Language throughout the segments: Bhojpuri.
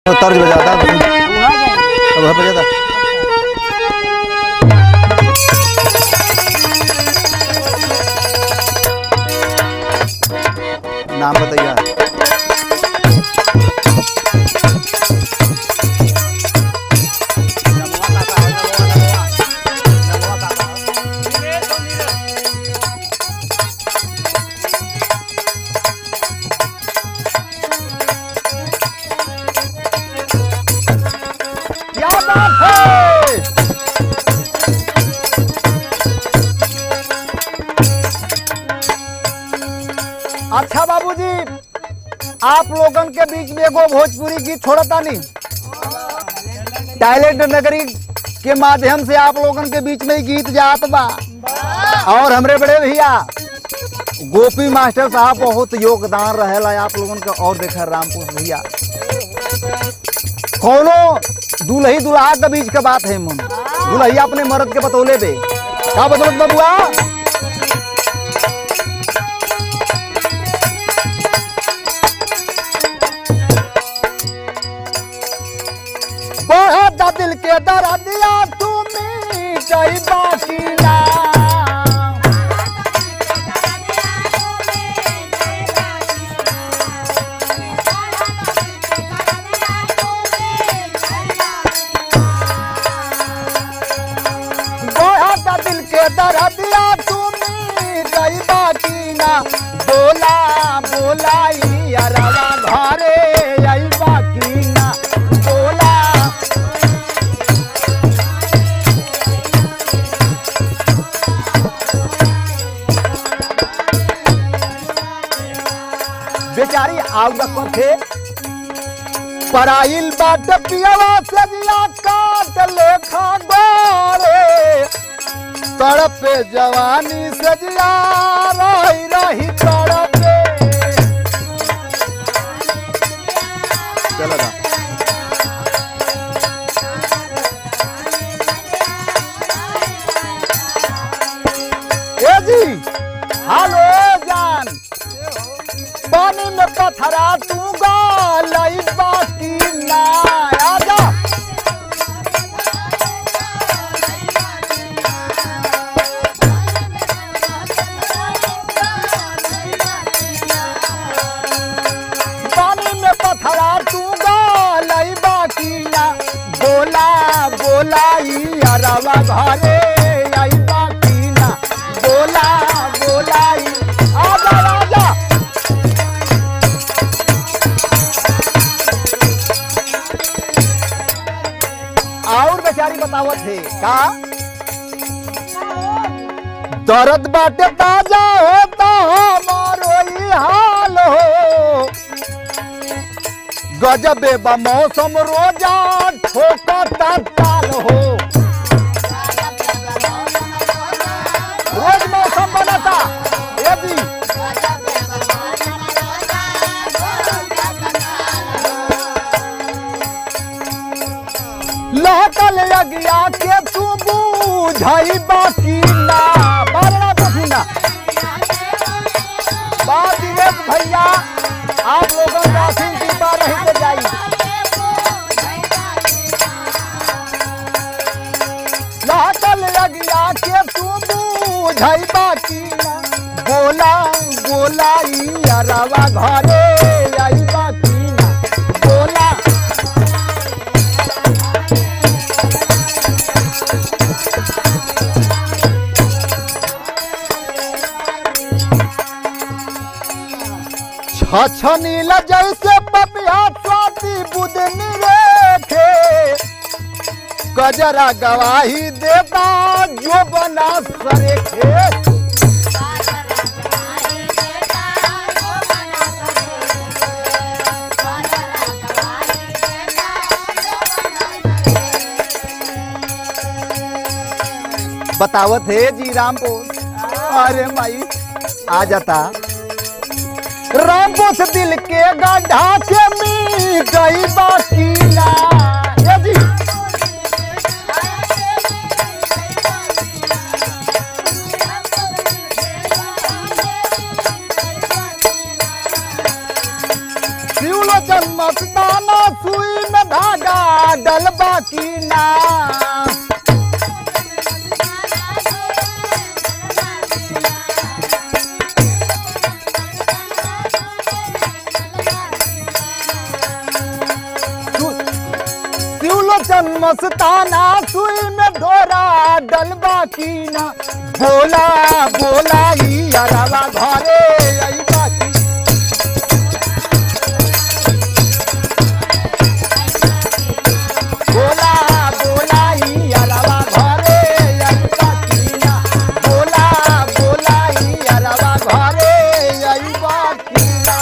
तर्ज बजाता अब बजाता नाम बताइए। अच्छा बाबूजी, आप लोगन के बीच में एगो भोजपुरी गीत छोड़ता नहीं, टैलेंट नगरी के माध्यम से आप लोगन के बीच में ही गीत जात बा। और हमरे बड़े भैया गोपी मास्टर साहब बहुत योगदान रहेला आप लोगन का। और देखा रामपुर भैया कोनो दुल्ही दुल्हा के बीच के बात है, मन दुल्ही अपने मर्द के बतौले बे का बतौलत बबुआ। दिल के दर्दिया तुम्हें कई बाकी ना, दिल के दर्दिया तुम्हें कई बाकी ना, बोला बोला यारा घरे आई बाकी ना, बोला बेचारी आउगा कथे पराइल बाट पियवा सजिया काट लेखा गोरे, तड़पे जवानी सजिया रही रही तड़पे। चलो ना ए जी, हेलो जान, पानी में पथरा तू गालई बाकी ना, आजा पानी में पथरा तू गालई बाकी ना, बोला बोला यारवा घरे आई बाकी ना, बोला बोला आजा आजा। और बेचारी बतावत थे का दर्द बाटे ताजा होता हमारो ही हाल हो, गजबे बा मौसम रोजा ठोकता ताल हो, रोज मौसम बनता ये भी लहकल लगिया के तू बुझाई बाकी ना, बारना पसीना बात भैया आप लोगों का की बार रही के जाई। लहकल लगिया के तू बुझाई बाकी ना, बोला बोला यारवा घरे आई बाकी ना, बोला छछनील जैसे पपिया स्वाति बुदनी रेखे, कजरा गवाही देता जो बना सरेखे, बतावत है जी रामपोस। अरे माई आ जाता रामपोस दिल के गड्ढा के गई बाकी ना ये जी शिवलोचन मस्ताना सुई में धागा डलबा की ना शिवलोचन मस्ताना सुई में डोरा डलबा की ना बोला बोला ई अरवा घरे अइबा की बोला बोला ई अरवा घरे अइबा की ना बोला बोला ई अरवा घरे अइबा की ना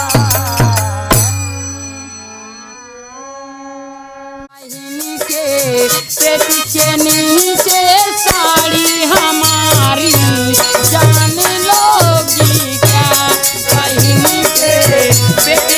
पेट के नीचे साड़ी हमारी जान लोगी क्या बहिनी के पेट